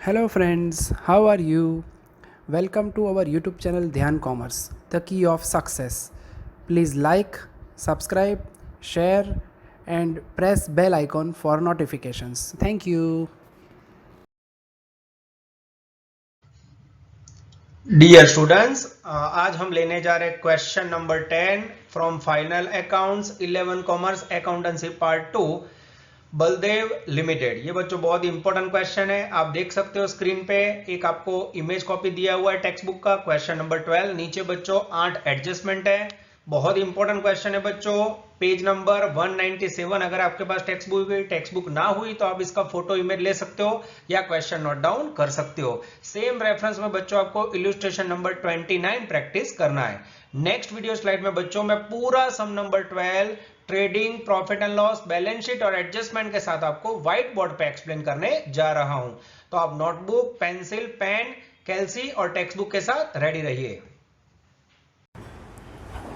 Hello friends, how are you? Welcome to our YouTube channel Dhyan Commerce, the key of success. Please like, subscribe, share and press bell icon for notifications. Thank you. Dear students, आज हम लेने जा रहे हैं question number 10 from final accounts 11 commerce accountancy part 2 Baldev limited. ये बच्चों बहुत ही important question है। आप देख सकते हो स्क्रीन पे एक आपको इमेज कॉपी दिया हुआ है टेक्स्ट बुक का, क्वेश्चन नंबर 12। नीचे बच्चों 8 एडजस्टमेंट है। बहुत ही इंपॉर्टेंट क्वेश्चन है बच्चों। Page number 197। अगर आपके पास टेक्स्ट बुक ना हुई तो आप इसका फोटो इमेज ले सकते हो या क्वेश्चन नोट डाउन कर सकते हो। सेम रेफरेंस में बच्चों आपको इलस्ट्रेशन नंबर 29 प्रैक्टिस करना है। नेक्स्ट वीडियो स्लाइड में बच्चों मैं पूरा sum number 12 trading, profit and loss, balance sheet और एडजस्टमेंट के साथ आपको व्हाइट बोर्ड पे एक्सप्लेन करने जा रहा हूं। तो आप नोटबुक, पेंसिल, पेन, कैलसी और टेक्स्ट बुक के साथ रेडी रहिए।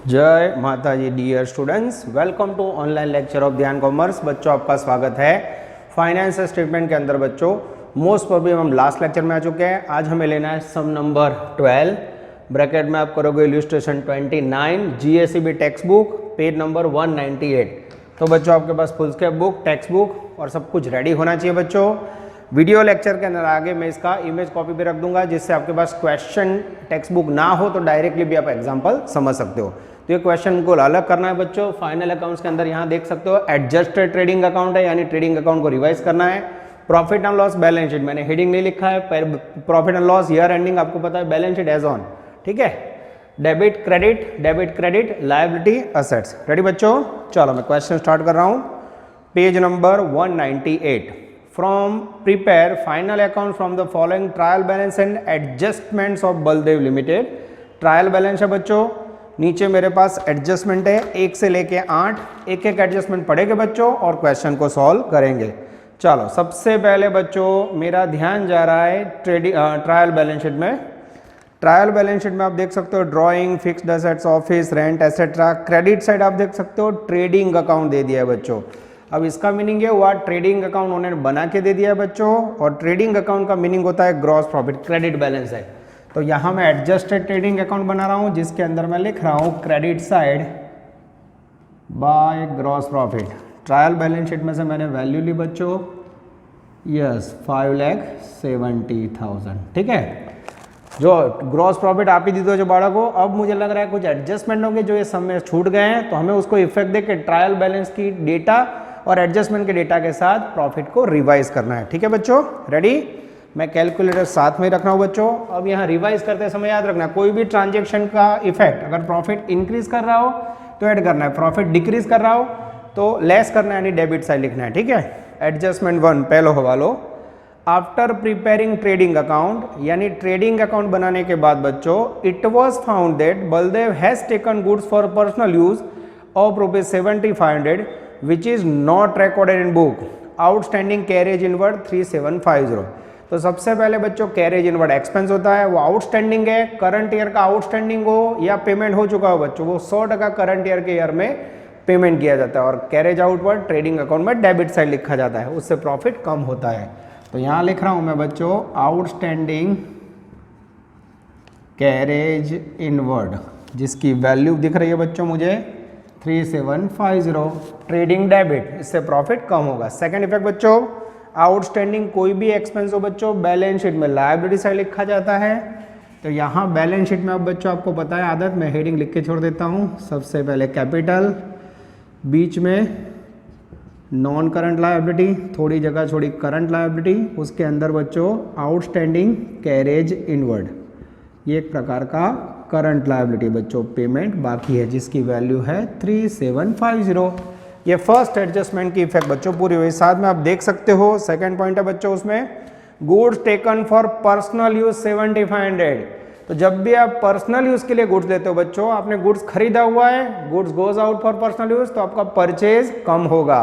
जय माता जी। Dear students, welcome to online lecture of Dhyan commerce. बच्चों आपका स्वागत है। फाइनेंस स्टेटमेंट के अंदर बच्चों मोस्ट प्रॉब्लम हम लास्ट लेक्चर में आ चुके हैं। आज हमें लेना है सम नंबर 12। ब्रैकेट में आप करोगे illustration 29, GSEB text book, page number 198। तो बच्चों आपके पास foolscap book, text book और सब कुछ रेडी होना चाहिए बच्चों। वीडियो लेक्चर के अंदर आगे मैं इसका इमेज कॉपी भी रख दूंगा, जिससे आपके पास क्वेश्चन टेक्स्ट बुक ना हो तो डायरेक्टली भी आप एग्जांपल समझ सकते हो। तो ये क्वेश्चन को अलग करना है बच्चों। फाइनल अकाउंट्स के अंदर यहाँ देख सकते हो एडजस्टेड ट्रेडिंग अकाउंट है, यानी ट्रेडिंग अकाउंट को रिवाइज करना है। Profit and loss, balance sheet मैंने हेडिंग नहीं लिखा है। Profit and loss year ending आपको पता है, बैलेंस शीट एज ऑन, ठीक है। Debit credit, liability, assets. Ready बच्चों? चलो मैं क्वेश्चन स्टार्ट कर रहा हूँ। Page number 198। From prepare final account from the following trial balance and adjustments of Baldev limited. Trial balance है बच्चों, नीचे मेरे पास एडजस्टमेंट है 1 से लेके 8। एक एक एडजस्टमेंट पढ़ेंगे बच्चों और क्वेश्चन को सॉल्व करेंगे। चलो सबसे पहले बच्चों मेरा ध्यान जा रहा है ट्रायल बैलेंस शीट में। ट्रायल बैलेंस शीट में आप देख सकते हो drawing, fixed assets, office rent etcetera. Credit side आप देख सकते हो ट्रेडिंग अकाउंट दे दिया है बच्चों। अब इसका मीनिंग ये हुआ ट्रेडिंग अकाउंट उन्होंने बना के दे दिया है बच्चों, और ट्रेडिंग अकाउंट का मीनिंग होता है ग्रॉस प्रॉफिट, क्रेडिट बैलेंस है। तो यहाँ मैं एडजस्टेड ट्रेडिंग अकाउंट बना रहा हूँ, जिसके अंदर मैं लिख रहा हूँ credit side by gross profit. Trial balance sheet में से मैंने वैल्यू ली बच्चों, यस 5,70,000, ठीक है। जो ग्रॉस प्रॉफिट आप ही दी दो जो बाड़ा को। अब मुझे लग रहा है कुछ एडजस्टमेंट होंगे जो ये सब में छूट गए हैं, तो हमें उसको इफेक्ट दे के ट्रायल बैलेंस की डेटा और एडजस्टमेंट के डेटा के साथ प्रॉफिट को रिवाइज करना है, ठीक है बच्चों। रेडी? मैं कैलकुलेटर साथ में रख रहा हूँ बच्चों। अब यहाँ रिवाइज करते समय याद रखना, कोई भी ट्रांजेक्शन का इफेक्ट, अगर प्रॉफिट इंक्रीज कर रहा हो तो ऐड करना है, प्रॉफिट डिक्रीज कर रहा हो तो लेस करना है, यानी डेबिट साइड लिखना है, ठीक है। एडजस्टमेंट 1 पहलो हवालो। आफ्टर प्रिपेयरिंग ट्रेडिंग अकाउंट, यानी ट्रेडिंग अकाउंट बनाने के बाद बच्चों, it was found that Baldev has taken goods for personal use of ₹7,500 which is not recorded in book. Outstanding carriage inward 3,750। तो सबसे पहले बच्चों कैरेज इनवर्ड एक्सपेंस होता है, वो आउटस्टैंडिंग है। करंट ईयर का आउटस्टैंडिंग हो या पेमेंट हो चुका हो बच्चों, वो 100% करंट ईयर के ईयर में पेमेंट किया जाता है, और कैरेज आउटवर्ड ट्रेडिंग अकाउंट में डेबिट साइड लिखा जाता है, उससे प्रॉफिट कम होता है। तो यहाँ लिख रहा हूँ मैं बच्चों आउटस्टैंडिंग कैरेज इनवर्ड, जिसकी वैल्यू दिख रही है बच्चों मुझे 3,750, ट्रेडिंग डेबिट, इससे प्रॉफिट कम होगा। सेकंड इफेक्ट बच्चों, आउटस्टैंडिंग कोई भी एक्सपेंस हो बच्चों, बैलेंस शीट में लायबिलिटी साइड लिखा जाता है। तो यहाँ बैलेंस शीट में अब बच्चों आपको पता है आदत, मैं हेडिंग लिख के छोड़ देता हूँ। सबसे पहले कैपिटल, बीच में नॉन करंट लायबिलिटी, थोड़ी जगह छोड़ी करंट लायबिलिटी, उसके अंदर बच्चों आउटस्टैंडिंग कैरेज इनवर्ड, ये एक प्रकार का करंट लायबिलिटी बच्चों, पेमेंट बाकी है, जिसकी वैल्यू है 3,750। ये फर्स्ट एडजस्टमेंट की इफेक्ट बच्चों पूरी हुई। साथ में आप देख सकते हो सेकंड पॉइंट है बच्चों उसमें, goods taken for personal use 7,500। तो जब भी आप पर्सनल यूज के लिए गुड्स लेते हो बच्चों, आपने गुड्स खरीदा हुआ है, goods goes out for personal use, तो आपका परचेज कम होगा,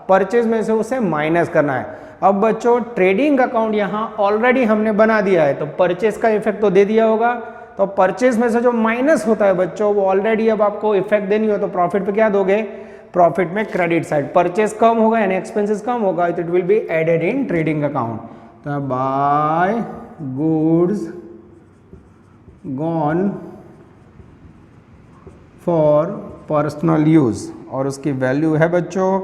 परचेज में से उसे माइनस करना है। अब बच्चों ट्रेडिंग अकाउंट यहाँ ऑलरेडी हमने बना दिया है, तो परचेज का इफेक्ट तो दे दिया होगा, तो परचेज में से जो माइनस होता है बच्चों वो ऑलरेडी अब आपको इफेक्ट देनी हो, तो प्रॉफिट पे क्या दोगे? प्रॉफिट में क्रेडिट साइड, परचेज कम होगा यानी एक्सपेंसेस कम होगा, तो it will be added in trading account. तो by goods gone for personal use और उसकी वैल्यू है बच्चों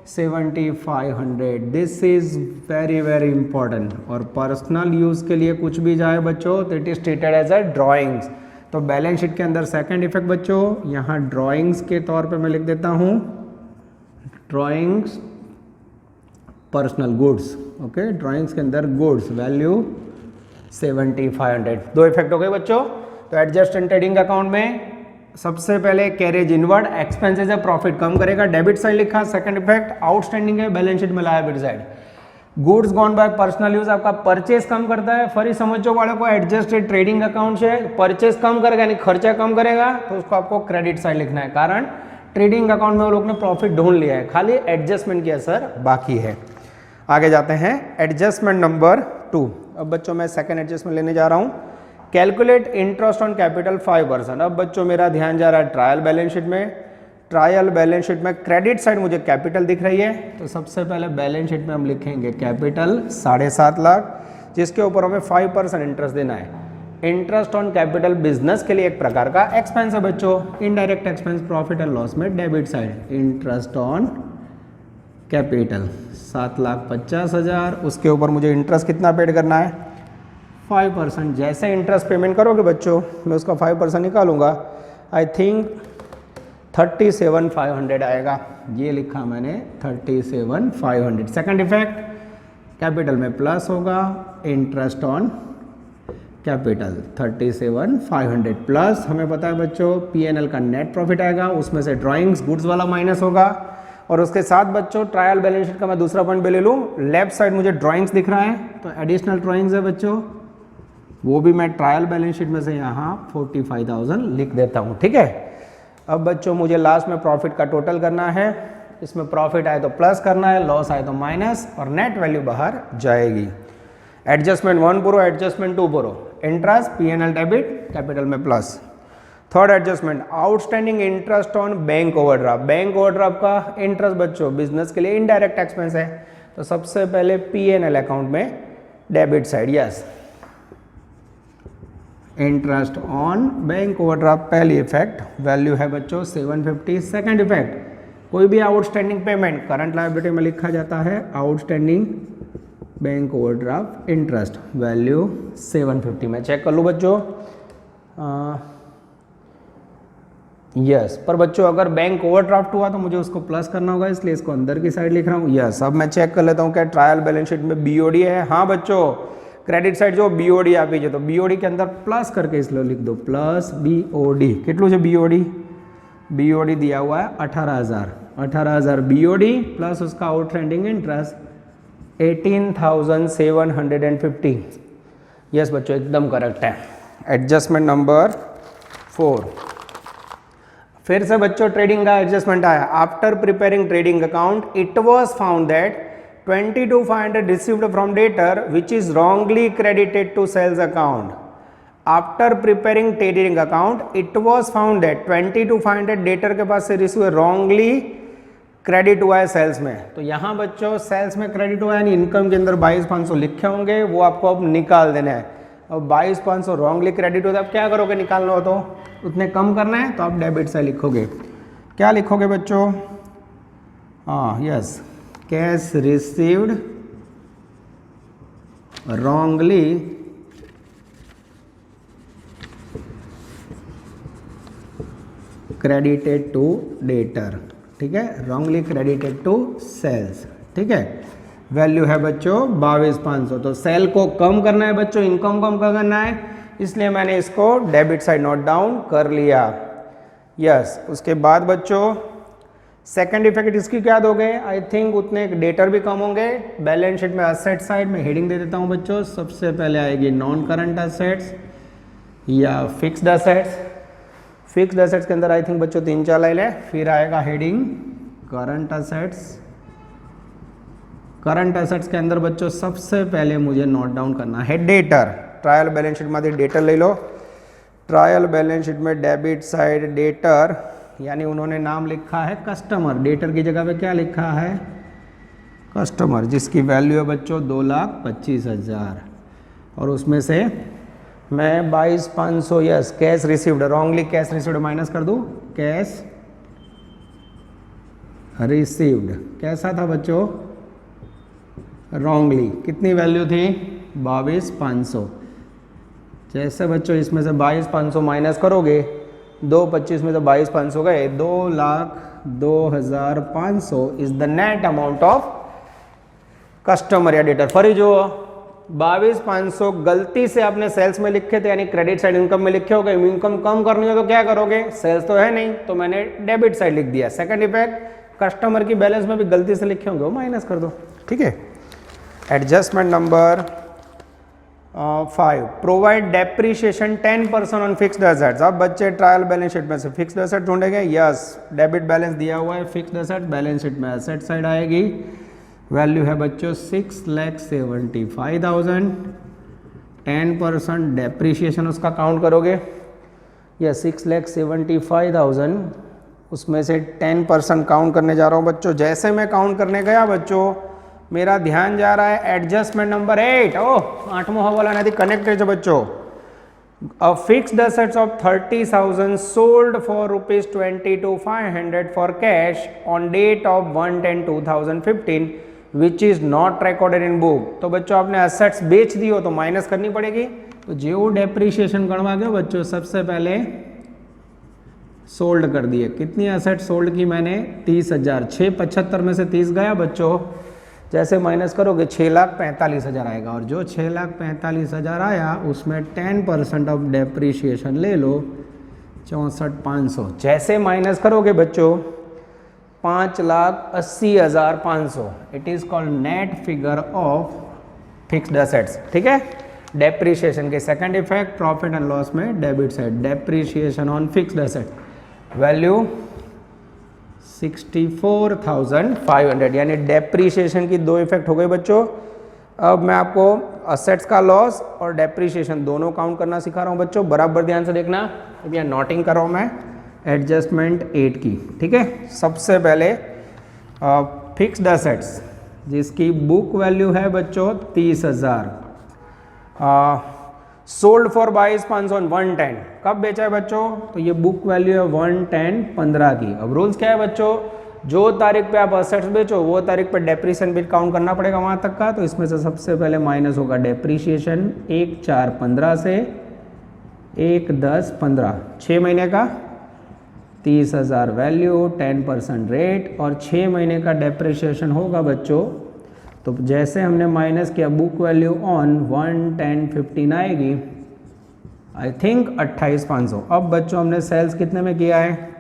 7500। This is very very important. और पर्सनल यूज़ के लिए कुछ भी जाए बच्चों तो it is treated as a drawings. तो बैलेंस शीट के अंदर सेकंड इफेक्ट बच्चों यहाँ ड्राइंग्स के तौर पे मैं लिख देता हूँ drawings personal goods. Okay, drawings के अंदर गुड्स वैल्यू 7500। दो इफेक्ट हो गए बच्चों। तो एडजस्ट एंड ट्रेडिंग अकाउंट में सबसे पहले कैरेज इनवर्ड एक्सपेंसेस है प्रॉफिट कम करेगा, डेबिट साइड लिखा। सेकंड इफेक्ट आउटस्टैंडिंग है बैलेंस शीट में liability side. Goods gone by personal use आपका परचेस कम करता है। फरी समझो वाले को एडजस्टेड ट्रेडिंग अकाउंट से परचेस कम करेगा यानी खर्चा कम करेगा तो उसको आपको क्रेडिट साइड लिखना है, कारण ट्रेडिंग अकाउंट में वो लोग ने प्रॉफिट ढूंढ लिया है, खाली एडजस्टमेंट की असर बाकी है। आगे जाते हैं एडजस्टमेंट नंबर 2। अब बच्चों मैं सेकंड एडजस्टमेंट लेने जा रहा हूँ। Calculate interest on capital 5%। अब बच्चों मेरा ध्यान जा रहा है ट्रायल बैलेंस शीट में। ट्रायल बैलेंस शीट में क्रेडिट साइड मुझे कैपिटल दिख रही है, तो सबसे पहले बैलेंस शीट में हम लिखेंगे कैपिटल 7.5 लाख, जिसके ऊपर हमें 5% इंटरेस्ट देना है। इंटरेस्ट ऑन कैपिटल बिजनेस के लिए एक प्रकार का एक्सपेंस है बच्चों, indirect expense profit and loss में debit side. Interest on capital 7,50,000, उसके ऊपर मुझे इंटरेस्ट कितना पेड करना है 5%। जैसे इंटरेस्ट पेमेंट करोगे बच्चों मैं उसका 5% निकालूंगा, आई थिंक 37,500 आएगा। ये लिखा मैंने 37,500। सेकंड इफेक्ट कैपिटल में प्लस होगा, इंटरेस्ट ऑन कैपिटल 37,500 प्लस हमें पता है बच्चों P&L का नेट प्रॉफिट आएगा, उसमें से ड्राइंग्स गुड्स वाला माइनस होगा। और उसके साथ बच्चों ट्रायल बैलेंस शीट का मैं दूसरा पॉइंट भी ले लूँ, लेफ्ट साइड मुझे ड्राइंग्स दिख रहा है तो एडिशनल ड्राइंग्स है बच्चों, वो भी मैं ट्रायल बैलेंस शीट में से यहाँ 45,000 लिख देता हूँ। ठीक है, अब बच्चों मुझे लास्ट में प्रॉफिट का टोटल करना है। इसमें प्रॉफिट आए तो प्लस करना है, लॉस आए तो माइनस, और नेट वैल्यू बाहर जाएगी। एडजस्टमेंट 1 बोरो, एडजस्टमेंट 2 बोरो। इंटरेस्ट P&L डेबिट, कैपिटल में plus. Third adjustment outstanding interest on bank overdraft. Bank overdraft का इंटरेस्ट बच्चों बिजनेस के लिए इनडायरेक्ट एक्सपेंस है, तो सबसे पहले P&L अकाउंट में debit side, yes interest on bank overdraft पहली इफेक्ट, वैल्यू है बच्चों 750। सेकंड इफेक्ट कोई भी आउटस्टैंडिंग पेमेंट करंट लायबिलिटी में लिखा जाता है, outstanding bank overdraft interest value 750। मैं चेक कर लूँ बच्चों, यस पर बच्चों अगर बैंक ओवरड्राफ्ट हुआ तो मुझे उसको प्लस करना होगा, इसलिए इसको अंदर की साइड लिख रहा हूँ। यस, अब मैं चेक कर लेता हूँ क्या ट्रायल बैलेंस शीट में BOD है। हाँ बच्चों, क्रेडिट साइड जो BOD आप लीजिए तो BOD के अंदर प्लस करके इसलिए लिख दो, प्लस BOD। कितनों से BOD दिया हुआ है 18,000 BOD प्लस उसका आउटस्टैंडिंग इंटरेस्ट 18,750। यस बच्चों एकदम करेक्ट है। Adjustment number 4। फिर से बच्चों ट्रेडिंग का एडजस्टमेंट आया। After preparing trading account it was found that 22,500 received from debtor which is wrongly credited to sales account. After preparing trading account, it was found that 22,500 debtor के पास से receive wrongly credit हुआ है sales में। तो यहाँ बच्चों sales में credit हुआ है यानी इनकम के अंदर 22,500 लिखे होंगे, वो आपको अब निकाल देना है। अब 22,500 रॉन्गली क्रेडिट होता है, अब क्या करोगे निकालना हो तो उतने कम करना है, तो आप डेबिट से लिखोगे। क्या लिखोगे बच्चों? हाँ yes, cash received wrongly credited to debtor। ठीक है, wrongly credited to sales। ठीक है, वैल्यू है बच्चों 22,500। तो सेल को कम करना है बच्चों, इनकम कम करना है, इसलिए मैंने इसको डेबिट साइड नोट डाउन कर लिया। यस, उसके बाद बच्चों सेकंड इफेक्ट इसकी क्या दोगे? आई थिंक उतने डेटर भी कम होंगे। बैलेंस शीट में असेट साइड में हेडिंग दे देता हूं बच्चों। सबसे पहले आएगी नॉन करंट असेट्स या फिक्स्ड असेट्स। फिक्स्ड असेट्स के अंदर आई थिंक बच्चों 3-4 लाइन है। फिर आएगा heading current assets. Current assets के अंदर बच्चों सबसे पहले मुझे नोट डाउन करना है डेटर। ट्रायल बैलेंस शीट में डेटर ले लो। ट्रायल बैलेंस शीट में डेबिट साइड डेटर, यानी उन्होंने नाम लिखा है कस्टमर, डेटर की जगह पे क्या लिखा है? कस्टमर जिसकी वैल्यू है बच्चों 2,25,000 और उसमें से मैं 22,500 yes cash received, wrongly cash received minus कर दूं, कैश रिसीव्ड कैसा था बच्चों, रॉन्गली कितनी वैल्यू थी 22,500। जैसे बच्चों इसमें से 22,500 माइनस करोगे 2,25 में तो 22,500 गए, 2,02,500 is the net amount of customer या डेटर। फरी जो 22,500 गलती से आपने सेल्स में लिखे थे, यानी क्रेडिट साइड इनकम में लिखे हो गए, इनकम कम करनी हो तो क्या करोगे, सेल्स तो है नहीं तो मैंने डेबिट साइड लिख दिया। सेकंड इफेक्ट कस्टमर की बैलेंस में भी गलती से लिखे होंगे वो माइनस कर दो, ठीक है। Adjustment number 5, provide depreciation 10% on fixed assets. अब बच्चे ट्रायल बैलेंस शीट में से फिक्स्ड एसेट ढूंढेंगे, यस डेबिट बैलेंस दिया हुआ है, फिक्स्ड एसेट बैलेंस शीट में एसेट साइड आएगी, वैल्यू है बच्चों 6,75,000, 10% डेप्रीशिएशन उसका काउंट करोगे, या 6,75,000 उसमें से 10% काउंट करने जा रहा हूँ बच्चों। जैसे मैं काउंट करने गया बच्चों मेरा ध्यान जा रहा है एडजस्टमेंट नंबर 8, ओह 8वां वाला नहीं कनेक्टेड है बच्चों। A fixed assets of 30,000 sold for ₹22,500 for cash on date of 1/10/2015 which is not recorded in book। तो बच्चों आपने एसेट्स बेच दी हो तो माइनस करनी पड़ेगी। तो जो डेप्रीशिएशन गणवा गया बच्चों सबसे पहले सोल्ड कर दिए। कितनी एसेट सोल्ड की मैंने 30,000, 675 में से 30 गया बच्चों, जैसे माइनस करोगे 6,45,000 आएगा, और जो 6,45,000 आया उसमें 10% ऑफ डेप्रीशिएशन ले लो 64,500। जैसे माइनस करोगे बच्चों 5,80,500, it is called net figure of fixed assets, ठीक है। डेप्रीशिएशन के second effect profit and loss में debit side, depreciation on fixed asset value 64,500, यानी डेप्रीशिएशन की दो इफेक्ट हो गए बच्चों। अब मैं आपको असेट्स का लॉस और डेप्रीशिएशन दोनों काउंट करना सिखा रहा हूँ बच्चों, बराबर ध्यान से देखना। अब यहाँ नोटिंग कर रहा हूँ मैं एडजस्टमेंट 8 की, ठीक है। सबसे पहले फिक्स्ड एसेट्स जिसकी बुक वैल्यू है बच्चों 30,000, सोल्ड फॉर 22,500 110, कब बेचा है बच्चों, तो ये बुक वैल्यू है 110/15 की। अब रूल्स क्या है बच्चों, जो तारीख पे आप असेट्स बेचो वो तारीख पे डेप्रीशिएशन भी काउंट करना पड़ेगा वहां तक का। तो इसमें से सबसे पहले माइनस होगा डेप्रीशिएशन 1/4/15 से 1/10/15, 6 महीने का 30,000 वैल्यू, 10% रेट और 6 महीने का डेप्रीशिएशन होगा बच्चों। तो जैसे हमने माइनस किया बुक वैल्यू ऑन 110/15 आएगी, आई थिंक 28,500। अब बच्चों हमने सेल्स कितने में किया है,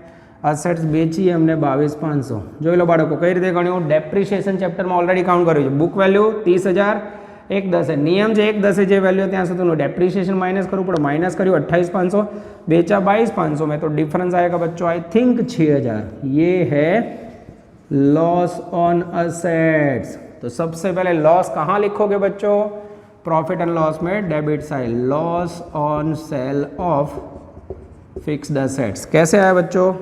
असेट्स बेची है हमने 22,500। जो लो बाड़को कई रीते गण्यो डेप्रीशिएशन चैप्टर में ऑलरेडी काउंट कर्યું છે। बुक वैल्यू 30,000, 1/10 है नियम है, 1/10 है जो वैल्यू ત્યાં સુધીનું डेप्रीशिएशन माइनस करવું પડે, माइनस કર્યું 28,500, बेचा 22,500 में, तो डिफरेंस आएगा बच्चों आई थिंक 6,000। ये है लॉस ऑन असेट्स। तो सबसे पहले लॉस कहाँ लिखोगे बच्चों, प्रॉफिट एंड लॉस में debit side, loss on sale of fixed assets. कैसे आया बच्चों,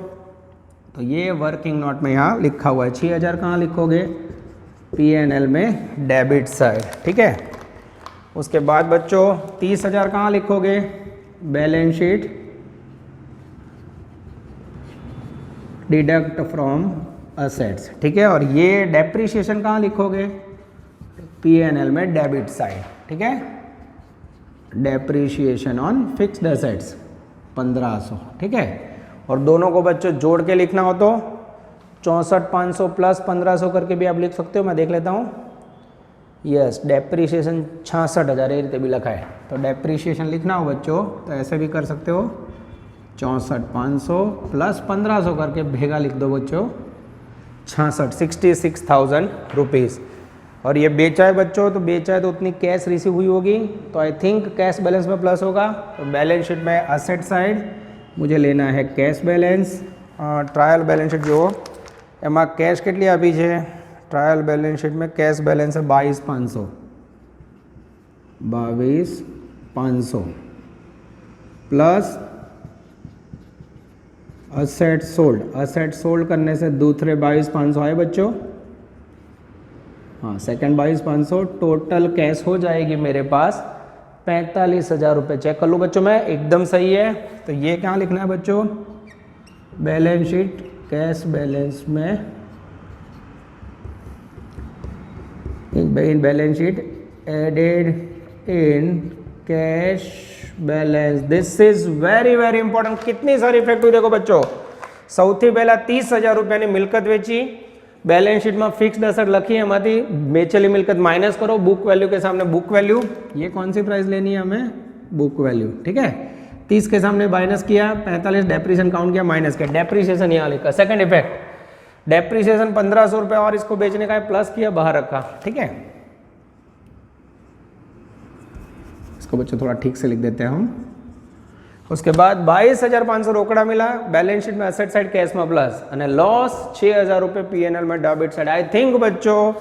तो ये वर्किंग नोट में यहाँ लिखा हुआ है। 6,000 कहाँ लिखोगे, P&L में डेबिट साइड, ठीक है। उसके बाद बच्चों 30,000 कहाँ लिखोगे, balance sheet deduct from assets, ठीक है। और ये डेप्रीशिएशन कहाँ लिखोगे, P&L में डेबिट साइड, ठीक है। डेप्रीशिएशन ऑन फिक्स्ड एसेट्स 1,500, ठीक है। और दोनों को बच्चों जोड़ के लिखना हो तो 64,500 प्लस 1,500 करके भी आप लिख सकते हो। मैं देख लेता हूँ, यस डेप्रीशिएशन 66,000 ये रीते भी लिखा है। तो डेप्रीशिएशन लिखना हो बच्चों तो ऐसे भी कर सकते हो, 64,500 प्लस 1,500 करके भेगा लिख दो बच्चों 66,000 रुपीज़। और ये बेचा है बच्चों, तो बेचा है तो उतनी कैश रिसीव हुई होगी, तो आई थिंक कैश बैलेंस में प्लस होगा। तो बैलेंस शीट में असेट साइड मुझे लेना है cash balance, trial balance sheet जो एमा कैश કેટલી આપી છે, ट्रायल बैलेंस शीट में कैश बैलेंस है 22,500, 22,500 प्लस असेट सोल्ड करने से दूसरे 22,500 आए बच्चों, हाँ सेकंड 22,500, टोटल कैश हो जाएगी मेरे पास 45,000 रुपये। चेक कर लूँ बच्चों मैं, एकदम सही है। तो ये क्या लिखना है बच्चों, बैलेंस शीट कैश बैलेंस में, in balance sheet added in cash balance. This is very very important. कितनी सारी इफेक्ट हुई देखो बच्चों। સૌથી પહેલા 30,000 રૂપિયાની મિલકત વેચી, બેલેન્સ શીટમાં ફિક્સ્ડ અસેટ લખી, એમાંથી વેચેલી મિલકત માઇનસ करो, बुक वैल्यू के सामने बुक वैल्यू, ये कौन सी प्राइस लेनी है हमें, बुक वैल्यू, ठीक है। 30 के सामने माइनस किया, 45 डेप्रीशिएशन काउंट किया, माइनस किया, डेप्रीशिएशन यहाँ लिखा। सेकंड इफेक्ट डेप्रीशिएशन 1500 रुपये और इसको बेचने का प्लस किया, बाहर रखा, ठीक है। इसको बच्चों थोड़ा ठीक से लिख देते हैं हम। उसके बाद 22,500 रोकड़ा मिला, बैलेंस शीट में एसेट साइड कैश में प्लस, અને लॉस 6,000 रुपये पीएनएल में डेबिट साइड। आई थिंक बच्चों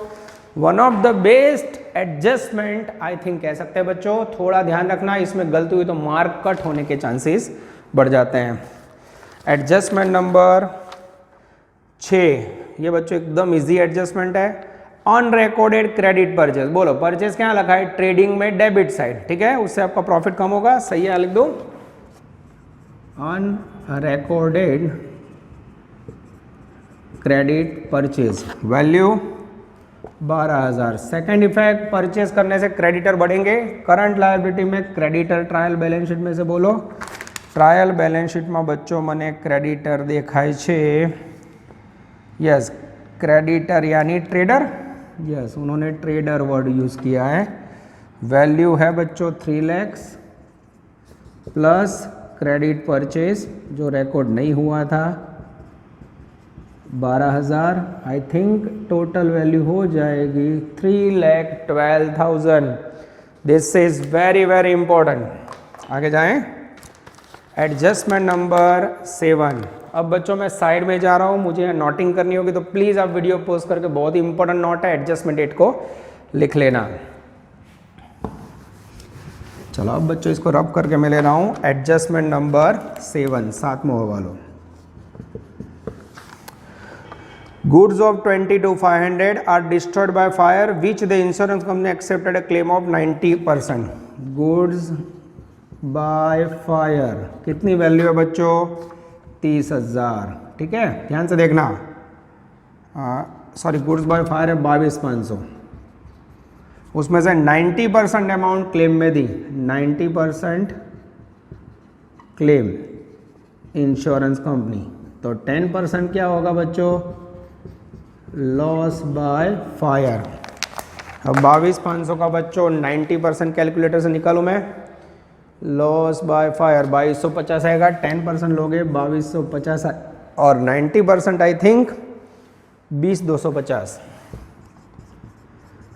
one of the best adjustment I think कह सकते हैं बच्चों। थोड़ा ध्यान रखना, इसमें गलती हुई तो मार्क कट होने के चांसेस बढ़ जाते हैं। एडजस्टमेंट नंबर 6, ये बच्चों एकदम इजी एडजस्टमेंट है। अनरिकॉर्डेड क्रेडिट परचेज, बोलो परचेज क्या लिखा है, ट्रेडिंग में डेबिट साइड, ठीक है, उससे आपका प्रॉफिट कम होगा, सही है, लिख दो unrecorded credit purchase, value 12,000। Second effect, purchase करने से क्रेडिटर बढ़ेंगे। करंट लायबिलिटी में क्रेडिटर ट्रायल बैलेंस शीट में से बोलो, ट्रायल बैलेंस शीट में बच्चों मने क्रेडिटर देखाय छे, यस क्रेडिटर यानी ट्रेडर, यस उन्होंने ट्रेडर वर्ड यूज किया है। वैल्यू है बच्चों 3 लाख प्लस क्रेडिट परचेज जो रिकॉर्ड नहीं हुआ था 12,000। आई थिंक टोटल वैल्यू हो जाएगी 3,12,000। This is very very important. आगे जाएं, एडजस्टमेंट नंबर 7। अब बच्चों मैं साइड में जा रहा हूँ, मुझे नोटिंग करनी होगी, तो प्लीज़ आप वीडियो पॉज करके, बहुत ही इंपॉर्टेंट नोट है, एडजस्टमेंट 8 को लिख लेना। चलो अब बच्चों इसको रब करके मैं ले रहा हूँ। एडजस्टमेंट नंबर 7, 7वां वालों, goods of 22,500 are destroyed by fire which the insurance company accepted a claim of 90%। Goods by fire कितनी वैल्यू है बच्चों, 30,000, ठीक है, ध्यान से देखना। सॉरी गुड्स बाय फायर है 22,500, उसमें से 90% अमाउंट क्लेम में दी, 90% क्लेम इंश्योरेंस कंपनी, तो 10% क्या होगा बच्चों, लॉस बाय फायर। अब 22,500 का बच्चों 90% कैलकुलेटर से निकालूं मैं, लॉस बाय फायर 2250 आएगा, 10% लोगे 2250 और 90% आई थिंक 20,250।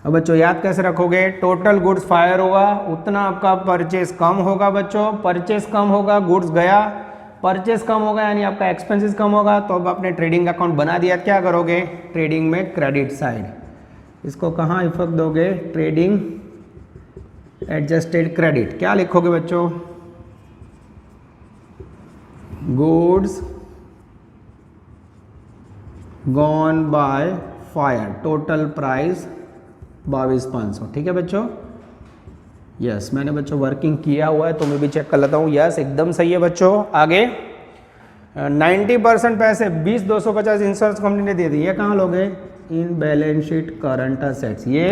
अब बच्चों याद कैसे रखोगे, टोटल गुड्स फायर होगा उतना आपका परचेस कम होगा बच्चों, परचेस कम होगा, गुड्स गया, परचेस कम होगा यानी आपका एक्सपेंसेस कम होगा, तो अब आपने ट्रेडिंग अकाउंट बना दिया, क्या करोगे, ट्रेडिंग में क्रेडिट साइड, इसको कहाँ इफेक्ट दोगे, ट्रेडिंग एडजस्टेड क्रेडिट, क्या लिखोगे बच्चों, goods gone by fire, total price 22,500, ठीक है बच्चों। यस मैंने बच्चों वर्किंग किया हुआ है तो मैं भी चेक कर लेता हूँ, यस एकदम सही है बच्चों। आगे 90% पैसे 20,250 इंश्योरेंस कंपनी ने दे दी, ये कहाँ लोगे, इन बैलेंस शीट करंट असेट्स, ये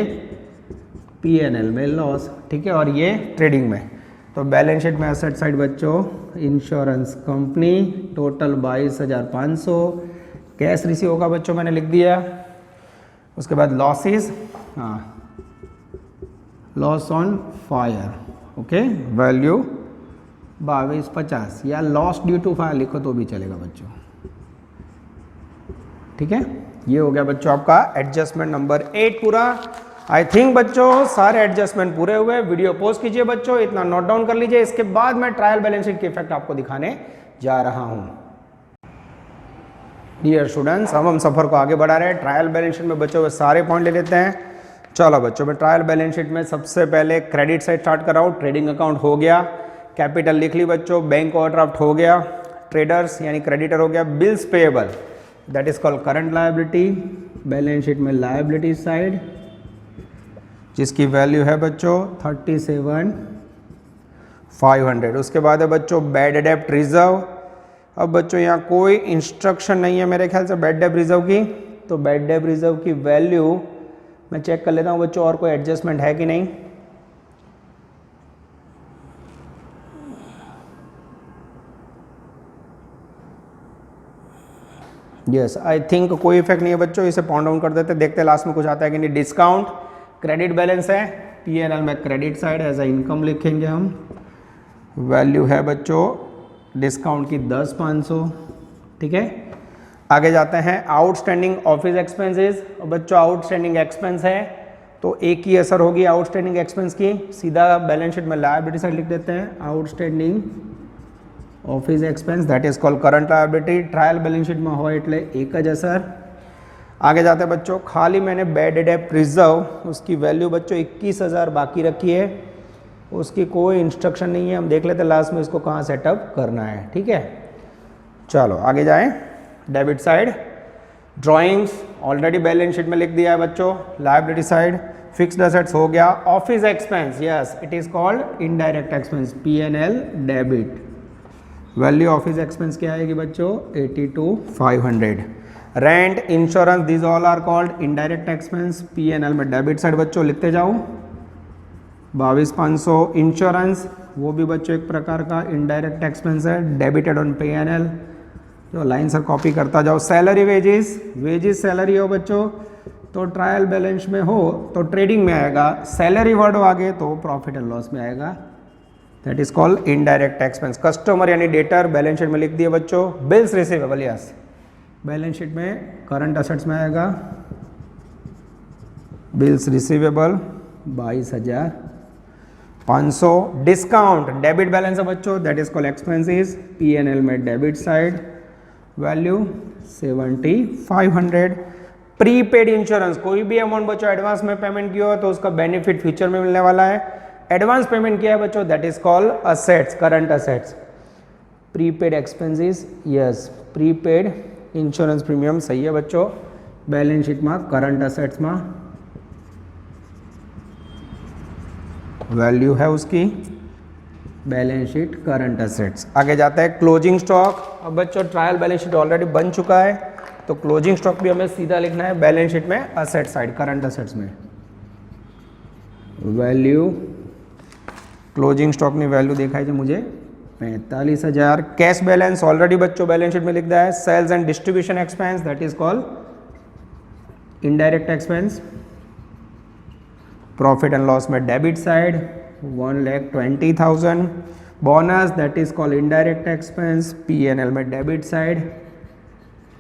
पीएनएल में लॉस, ठीक है, और ये ट्रेडिंग में, तो बैलेंस शीट में एसेट साइड बच्चों insurance company, total 22,500, cash receive होगा बच्चों मैंने लिख दिया। उसके बाद लॉसेस, हाँ loss on fire, okay, value 2250 या लॉस ड्यू टू फायर लिखो तो भी चलेगा बच्चों, ठीक है। ये हो गया बच्चों आपका एडजस्टमेंट नंबर 8 पूरा। आई थिंक बच्चों सारे एडजस्टमेंट पूरे हुए, वीडियो पॉज कीजिए बच्चों, इतना नोट डाउन कर लीजिए, इसके बाद मैं ट्रायल बैलेंस शीट के इफेक्ट आपको दिखाने जा रहा हूं। डियर स्टूडेंट्स, अब हम सफर को आगे बढ़ा रहे हैं, ट्रायल बैलेंस शीट में बच्चों हुए सारे पॉइंट ले लेते हैं। चलो बच्चों मैं ट्रायल बैलेंस शीट में सबसे पहले क्रेडिट साइड स्टार्ट कर रहा हूँ। ट्रेडिंग अकाउंट हो गया, कैपिटल लिख ली बच्चों, बैंक ओवरड्राफ्ट हो गया, ट्रेडर्स यानी क्रेडिटर हो गया, bills payable that is called current liability, balance sheet में लायबिलिटी साइड जिसकी वैल्यू है बच्चों 37,500। उसके बाद है बच्चों बैड डेब्ट रिजर्व। अब बच्चों यहाँ कोई इंस्ट्रक्शन नहीं है मेरे ख्याल से बैड डेब्ट रिजर्व की, तो बैड डेब्ट रिजर्व की वैल्यू मैं चेक कर लेता हूँ बच्चों और कोई एडजस्टमेंट है कि नहीं। यस, आई थिंक कोई इफेक्ट नहीं है बच्चों, इसे पॉइंट डाउन कर देते, देखते लास्ट में कुछ आता है कि नहीं। डिस्काउंट क्रेडिट बैलेंस है, पीएनएल में credit side as a income लिखेंगे हम। वैल्यू है बच्चों डिस्काउंट की 10,500, ठीक है। आगे जाते हैं आउटस्टैंडिंग ऑफिस एक्सपेंसेस। और बच्चों आउटस्टैंडिंग एक्सपेंस है तो एक ही असर होगी आउटस्टैंडिंग एक्सपेंस की, सीधा बैलेंस शीट में लायबिलिटी साइड लिख देते हैं, outstanding office expense that is called current liability. Trial balance sheet में हो એટલે एक જ असर। आगे जाते हैं बच्चों, खाली मैंने बैड डेब्ट रिजर्व उसकी वैल्यू बच्चों 21,000 बाकी रखी है, उसकी कोई इंस्ट्रक्शन नहीं है। हम देख लेते हैं लास्ट में इसको कहाँ सेटअप करना है, ठीक है। चलो आगे जाएं। Debit side drawings already balance sheet में लिख दिया है बच्चों। लायबिलिटी साइड फिक्स्ड एसेट्स हो गया। Office expense, yes it is called indirect expense, PNL debit. Value office expense क्या आएगी बच्चों 82,500। Rent insurance this all are called indirect expense, PNL में डेबिट साइड बच्चों लिखते जाओ 22,500। इंश्योरेंस वो भी बच्चों एक प्रकार का इनडायरेक्ट एक्सपेंस है, डेबिटेड ऑन पीएनएल, जो लाइन से कॉपी करता जाओ। सैलरी वेजेस, वेजेस सैलरी हो बच्चों तो ट्रायल बैलेंस में हो तो ट्रेडिंग में आएगा, सैलरी वर्ड हो आगे तो प्रॉफिट एंड लॉस में आएगा, that is called indirect expense. Customer यानी डेटर बैलेंस शीट में लिख दिए बच्चों। Bills receivable, yes balance sheet में करंट असेट्स में आएगा। Bills receivable 22,500। Discount debit balance है बच्चों, that is called expenses, PNL में debit side, value 7,500। Prepaid insurance, कोई भी अमाउंट बच्चों एडवांस में पेमेंट किया हो तो उसका बेनिफिट फ्यूचर में मिलने वाला है। एडवांस पेमेंट किया है बच्चों that is called assets, current assets. Prepaid expenses, yes prepaid insurance premium सही है बच्चों, बैलेंस शीट में करंट असेट्स में वैल्यू है उसकी, बैलेंस शीट करंट असेट्स। आगे जाता है क्लोजिंग स्टॉक। अब बच्चों ट्रायल बैलेंस शीट ऑलरेडी बन चुका है तो क्लोजिंग स्टॉक भी हमें सीधा लिखना है बैलेंस शीट में असेट साइड, करंट असेट्स में। वैल्यू क्लोजिंग स्टॉक ની वैल्यू देखाई છે मुझे 45,000। कैश बैलेंस ऑलरेडी बच्चों बैलेंस शीट में लिख दिया है। Sales and distribution expense that is called indirect expense. Profit and loss में debit side 1,20,000। Bonus that is called indirect expense, PNL में डेबिट साइड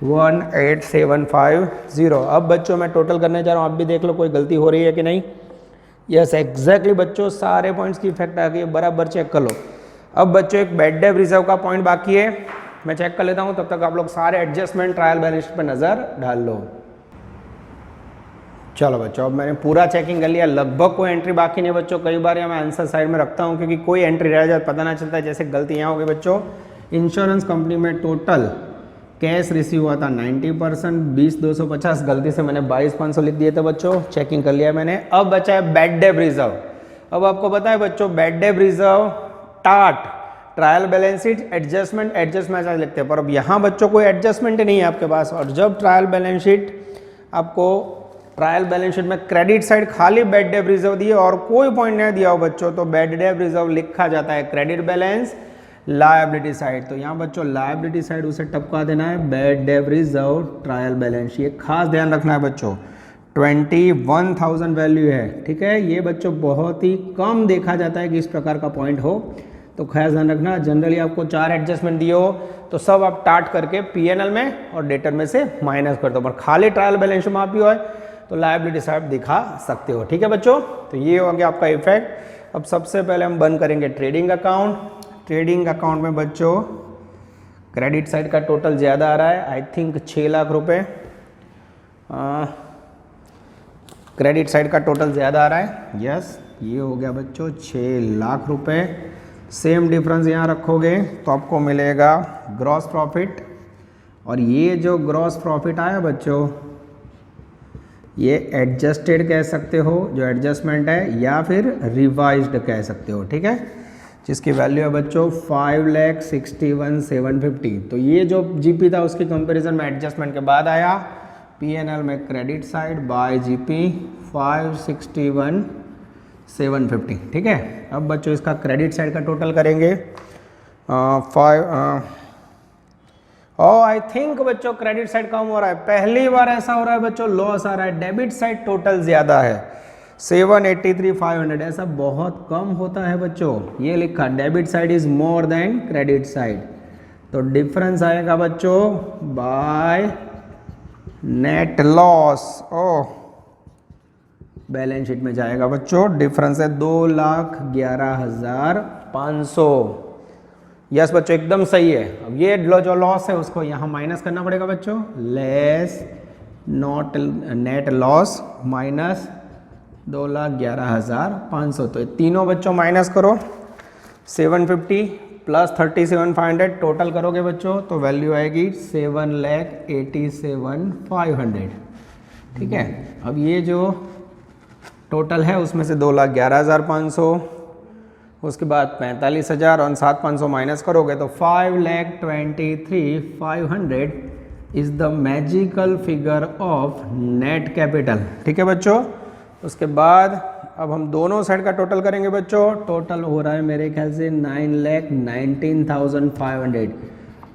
1,8750। अब बच्चों मैं टोटल करने जा रहा हूँ, आप भी देख लो कोई गलती हो रही है कि नहीं। यस एग्जैक्टली बच्चों सारे पॉइंट्स की इफेक्ट आ गई है, बराबर चेक कर लो। अब बच्चों एक बैड डेब्ट रिजर्व का पॉइंट बाकी है, मैं चेक कर लेता हूं, तब तक आप लोग सारे एडजस्टमेंट ट्रायल बैलेंस शीट पर नजर डाल लो। चलो बच्चों अब मैंने पूरा चेकिंग कर लिया, लगभग कोई एंट्री बाकी नहीं बच्चों। कई बार मैं आंसर साइड में रखता हूं क्योंकि कोई एंट्री रह जाए पता ना चलता है, जैसे गलती यहाँ हो गई बच्चों। इंश्योरेंस कंपनी में टोटल कैश रिसीव हुआ था 90%, 20,250 गलती से मैंने 22,500 लिख दिए थे बच्चों, चेकिंग कर लिया मैंने। अब बचा है बैड डेब्ट रिजर्व। अब आपको पता है बच्चों बैड डेब्ट reserve tart trial balance sheet adjustment adjustment लिखते हैं, पर अब यहाँ बच्चों कोई एडजस्टमेंट नहीं है आपके पास। और जब ट्रायल बैलेंस शीट आपको ट्रायल बैलेंस शीट में क्रेडिट साइड खाली बैड डेब्ट रिजर्व दिए और कोई पॉइंट नहीं दिया हो बच्चों, तो बैड डेब्ट रिजर्व लिखा जाता है क्रेडिट बैलेंस लायबिलिटी साइड। तो यहाँ बच्चों लायबिलिटी साइड उसे टपका देना है बैड डेब्ट रिजर्व ट्रायल बैलेंस। ये खास ध्यान रखना है बच्चों, 21,000 वैल्यू है, ठीक है। ये बच्चों बहुत ही कम देखा जाता है कि इस प्रकार का पॉइंट हो, तो खास ध्यान रखना। जनरली आपको 4 एडजस्टमेंट दिए हो तो सब आप टार्ट करके पीएनएल में और डेटर में से माइनस कर दो, पर खाली ट्रायल बैलेंस में आप है तो लायबिलिटी साइड दिखा सकते हो, ठीक है बच्चों। तो ये हो गया आपका इफेक्ट। अब सबसे पहले हम बंद करेंगे ट्रेडिंग अकाउंट। ट्रेडिंग अकाउंट में बच्चों क्रेडिट साइड का टोटल ज़्यादा आ रहा है, आई थिंक 6 लाख रुपए। क्रेडिट साइड का टोटल ज़्यादा आ रहा है, यस ये हो गया बच्चों 6 लाख रुपए। सेम डिफरेंस यहाँ रखोगे तो आपको मिलेगा ग्रॉस प्रॉफिट, और ये जो ग्रॉस प्रॉफिट आया बच्चों ये एडजस्टेड कह सकते हो जो एडजस्टमेंट है, या फिर रिवाइज्ड कह सकते हो, ठीक है, जिसकी वैल्यू है बच्चों 5,61,750। तो ये जो जीपी था उसकी कंपैरिजन में एडजस्टमेंट के बाद आया, पीएनएल में क्रेडिट साइड बाय जीपी 561,750, ठीक है। अब बच्चों इसका क्रेडिट साइड का टोटल करेंगे, आई थिंक बच्चों क्रेडिट साइड कम हो रहा है, पहली बार ऐसा हो रहा है बच्चों लॉस आ रहा है, डेबिट साइड टोटल ज्यादा है 783,500, ऐसा बहुत कम होता है बच्चों, ये लिखा debit side is more than credit side, तो डिफरेंस आएगा बच्चों by net loss. Balance sheet में जाएगा बच्चों, डिफरेंस है 2,11,500। यस बच्चों एकदम सही है। अब ये जो लॉस है उसको यहाँ माइनस करना पड़ेगा बच्चों, less not net loss minus 2,11,500, तो ये तीनों बच्चों माइनस करो, 750 प्लस 37,500 टोटल करोगे बच्चों तो वैल्यू आएगी 7,87,500, ठीक है। अब ये जो टोटल है उसमें से 2,11,500, उसके बाद 45,000 और 7,500 माइनस करोगे तो 5,23,500 is the magical figure of net capital, ठीक है बच्चों। उसके बाद अब हम दोनों साइड का टोटल करेंगे बच्चों, टोटल हो रहा है मेरे ख्याल से 9,19,500।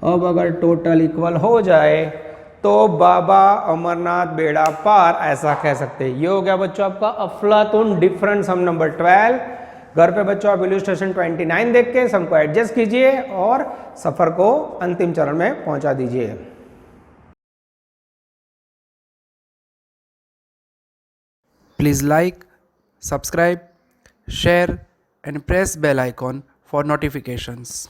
अब अगर टोटल इक्वल हो जाए तो बाबा अमरनाथ बेड़ा पार, ऐसा कह सकते हैं। ये हो गया बच्चों आपका अफलातून डिफरेंट सम नंबर 12। घर पे बच्चों आप इलस्ट्रेशन 29 देख के सम को एडजस्ट कीजिए और सफर को अंतिम चरण में पहुंचा दीजिए। Please like, subscribe, share and press bell icon for notifications.